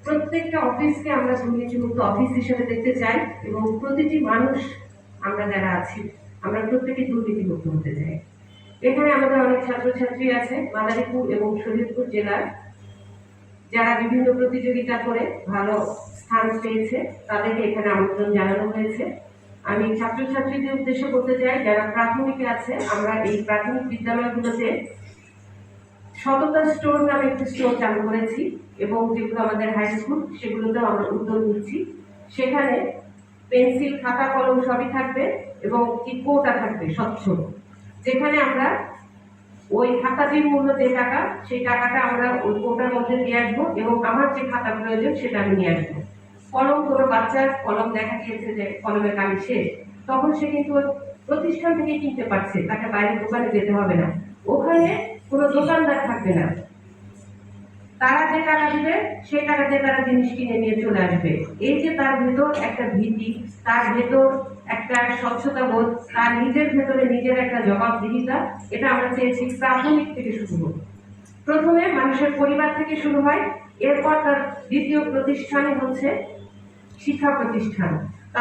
প্রত্যেকটা অফিসকে আমরা দুর্নীতিমুক্ত অফিস হিসেবে দেখতে চাই এবং প্রতিটি মানুষ আমরা যারা আছি আমরা প্রত্যেকে দুর্নীতিমুক্ত হতে চাই। এখানে আমাদের অনেক ছাত্রছাত্রী আছে মাদারীপুর এবং শরীয়তপুর জেলার, যারা বিভিন্ন প্রতিযোগিতা করে ভালো স্থান পেয়েছে, তাদেরকে এখানে আমন্ত্রণ জানানো হয়েছে। আমি ছাত্রছাত্রীদের উদ্দেশ্যে বলতে চাই, যারা প্রাথমিকে আছে, আমরা এই প্রাথমিক বিদ্যালয়গুলোতে সততা স্টোর নামে একটি স্টোর চালু করেছি এবং যেগুলো আমাদের হাই স্কুল সেগুলোতেও আমরা উদ্যোগ নিচ্ছি। সেখানে পেন্সিল, খাতা, কলম সবই থাকবে এবং কি কোটা থাকবে স্বচ্ছ, যেখানে আমরা ওই খাতাটির মূল্য যে টাকা, সেই টাকাটা আমরা ওই কোটার মধ্যে দিয়ে আসবো এবং আমার যে খাতা প্রয়োজন সেটা আমি নিয়ে আসবো। কলম, কোনো বাচ্চার কলম দেখা গিয়েছে যে কলমের কালি শেষ, তখন সে কিন্তু প্রতিষ্ঠান থেকে কিনতে পারছে, তাকে বাইরের দোকানে যেতে হবে না, ওখানে কোনো দোকানদার থাকবে না। তারা যে টাকা দিবে সেই টাকা দিয়ে তারা জিনিস কিনে নিয়ে চলে আসবে। এই যে তার ভেতর একটা ভীতি, তার ভেতর একটা স্বচ্ছতা বোধ, তার নিজের ভেতরে নিজের একটা জবাবদিহিতা, এটা আমরা চেয়েছি প্রাথমিক থেকে শুরু হোক। প্রথমে মানুষের পরিবার থেকে শুরু হয়, এরপর তার দ্বিতীয় প্রতিষ্ঠানই হচ্ছে শিক্ষা প্রতিষ্ঠান।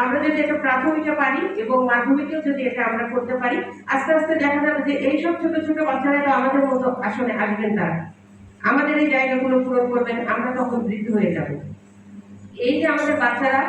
আমরা যদি এটা প্রাথমিকে পারি এবং মাধ্যমিকেও যদি এটা আমরা করতে পারি, আস্তে আস্তে দেখা যাবে যে এইসব ছোট ছোট বাচ্চারা তো আমাদের মতো আসলে আসবেন, তারা আমাদের এই জায়গাগুলো পূরণ করবেন, আমরা তখন বৃদ্ধ হয়ে যাব। এই যে আমাদের বাচ্চারা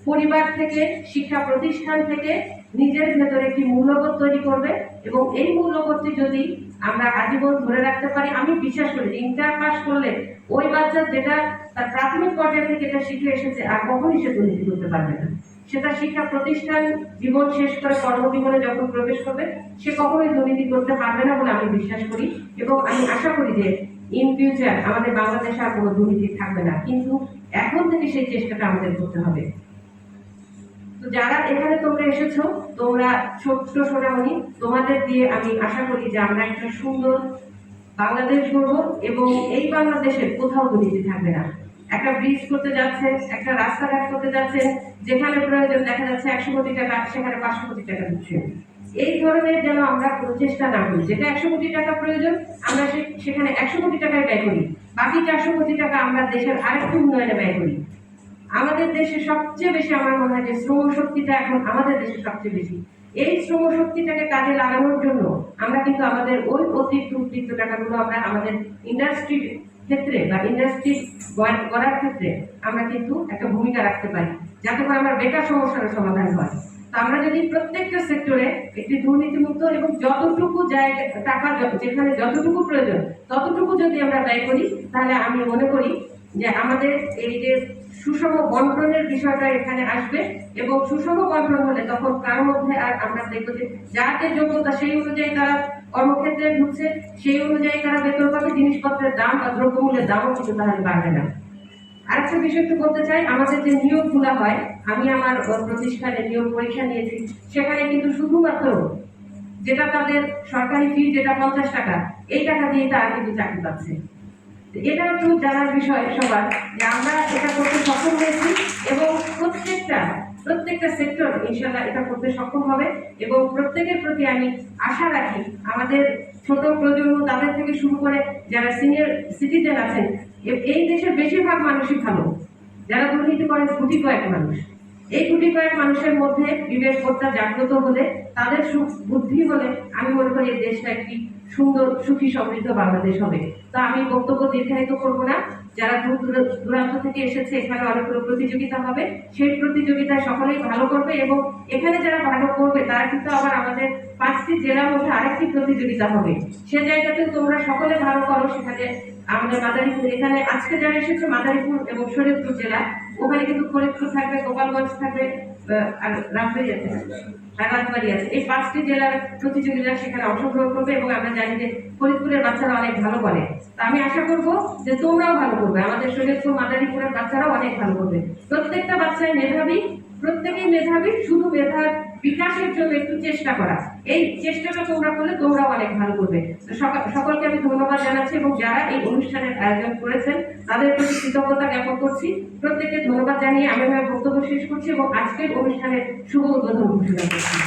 পরিবার থেকে, শিক্ষা প্রতিষ্ঠান থেকে নিজের ভেতরে একটি মূল্যবোধ তৈরি করবে এবং এই মূল্যবোধটি যদি আমরা আজীবন ধরে রাখতে পারি, আমি বিশ্বাস করি ইন্টার পাস করলে ওই বাচ্চা যেটা তার প্রাথমিক পর্যায়ে থেকে এটা শিখে এসেছে আর কখনই সে দুর্নীতি করতে পারবে না। সেটা শিক্ষা প্রতিষ্ঠান জীবন শেষ করে কর্মজীবনে যখন প্রবেশ করবে, সে কখনোই দুর্নীতি করতে পারবে না বলে আমি বিশ্বাস করি এবং আমি আশা করি যে ইন ফিউচার আমাদের বাংলাদেশে আর কোনো দুর্নীতি থাকবে না। কিন্তু এখন থেকে সেই চেষ্টাটা আমাদের করতে হবে। তো যারা এখানে তোমরা এসেছো, তোমরা ছোট্ট সোনামণি, তোমাদের দিয়ে আমি আশা করি যে আমরা একটা সুন্দর বাংলাদেশ গড়ব এবং এই বাংলাদেশের কোথাও দুর্নীতি থাকবে না। একটা ব্রিজ করতে যাচ্ছে, একটা রাস্তাঘাট করতে যাচ্ছে, যেখানে প্রয়োজন দেখা যাচ্ছে 100 কোটি টাকা, সেখানে 500 কোটি টাকা দিচ্ছে। এই ধরনের যেন আমরা কোনো চেষ্টা না করি, যেটা 100 কোটি টাকা প্রয়োজন আমরা সেখানে 100 কোটি টাকায় ব্যয় করি, বাকি 400 কোটি টাকা আমরা দেশের আরেকটু উন্নয়নে ব্যয় করি। আমাদের দেশে সবচেয়ে বেশি আমার মনে হয় যে শ্রম শক্তিটা এখন আমাদের দেশে সবচেয়ে বেশি। এই শ্রম শক্তিটাকে কাজে লাগানোর জন্য আমরা কিন্তু আমাদের ওই অতিরিক্ত টাকাগুলো আমরা আমাদের ইন্ডাস্ট্রির ক্ষেত্রে বা ইন্ডাস্ট্রি গড়ার ক্ষেত্রে আমরা কিন্তু একটা ভূমিকা রাখতে পারি, যাতে করে আমার বেকার সমস্যার সমাধান হয়। তো আমরা যদি প্রত্যেকটা সেক্টরে একটি দুর্নীতিমুক্ত এবং যতটুকু জায়গা টাকা যেখানে যতটুকু প্রয়োজন ততটুকু যদি আমরা ব্যয় করি, তাহলে আমি মনে করি যে আমাদের এই যে সুষম বন্টনের বিষয়টা এখানে আসবে এবং সুষম বন্টন হলে তখন কার মধ্যে আর আমরা দেখবো যে যার যে যোগ্যতা সেই অনুযায়ী তারা কর্মক্ষেত্রে ঢুকছে, সেই অনুযায়ী তারা বেতন পাবে, জিনিসপত্রের দাম বা দ্রব্যমূল্যের দামও কিন্তু তাহলে বাড়বে না। আরেকটা বিষয় একটু বলতে চাই, আমাদের যে নিয়োগগুলো হয়, আমি আমার প্রতিষ্ঠানে নিয়োগ পরীক্ষা নিয়েছি, সেখানে কিন্তু শুধুমাত্র যেটা তাদের সরকারি ফি যেটা 50 টাকা, এই টাকা দিয়ে তারা কিন্তু চাকরি পাচ্ছে। এটা একটু জানার বিষয় সবার যে আমরা এটা করতে সক্ষম হয়েছি এবং প্রত্যেকটা সেক্টর ইনশাআল্লাহ এটা করতে সক্ষম হবে এবং প্রত্যেকের প্রতি আমি আশা রাখি, আমাদের ছোট প্রজন্ম তাদের থেকে শুরু করে যারা সিনিয়র সিটিজেন আছেন, এই দেশের বেশিরভাগ মানুষই ভালো, যারা দুর্নীতি করে গুটি কয়েক মানুষ। এই গুটি কয়েক মানুষের মধ্যে বিবেকবোধটা জাগ্রত হলে, তাদের বুদ্ধি হলে, আমি মনে করি এই দেশটা একটি সুন্দর, সুখী, সমৃদ্ধ বাংলাদেশ হবে। তো আমি বক্তব্য দীর্ঘায়িত করব না। যারা দূর দূরান্ত থেকে এসেছে, এখানে অনেকগুলো প্রতিযোগিতা হবে, সেই প্রতিযোগিতায় সকলেই ভালো করবে এবং এখানে যারা ভালো করবে তারা কিন্তু আবার আমাদের 5টি জেলার মধ্যে আরেকটি প্রতিযোগিতা হবে, সে জায়গাতেও তোমরা সকলে ভালো করো। সেখানে আমাদের মাদারীপুর, এখানে আজকে যারা এসেছে মাদারীপুর এবং শরীয়তপুর জেলা, ওখানে কিন্তু ফরিদপুর থাকবে, গোপালগঞ্জ থাকবে আর রাজবাড়ী আছে, রাজবাড়ী আছে। এই 5টি জেলার প্রতিযোগিতা সেখানে অংশগ্রহণ করবে এবং আমরা জানি যে ফরিদপুরের বাচ্চারা অনেক ভালো করে। তা আমি আশা করব যে তোমরাও ভালো করবে, আমাদের শরীয়তপুর মাদারীপুরের বাচ্চারাও অনেক ভালো করবে। প্রত্যেকটা বাচ্চাই মেধাবী, প্রত্যেকেই মেধাবী, শুধু মেধার বিকাশের জন্য একটু চেষ্টা করা, এই চেষ্টাটা তোমরা করলে তোমরাও অনেক ভালো করবে। সকলকে আমি ধন্যবাদ জানাচ্ছি এবং যারা এই অনুষ্ঠানের আয়োজন করেছেন তাদের প্রতি কৃতজ্ঞতা জ্ঞাপন করছি। প্রত্যেককে ধন্যবাদ জানিয়ে আমি আমার বক্তব্য শেষ করছি এবং আজকের অনুষ্ঠানের শুভ উদ্বোধন ঘোষণা করছি।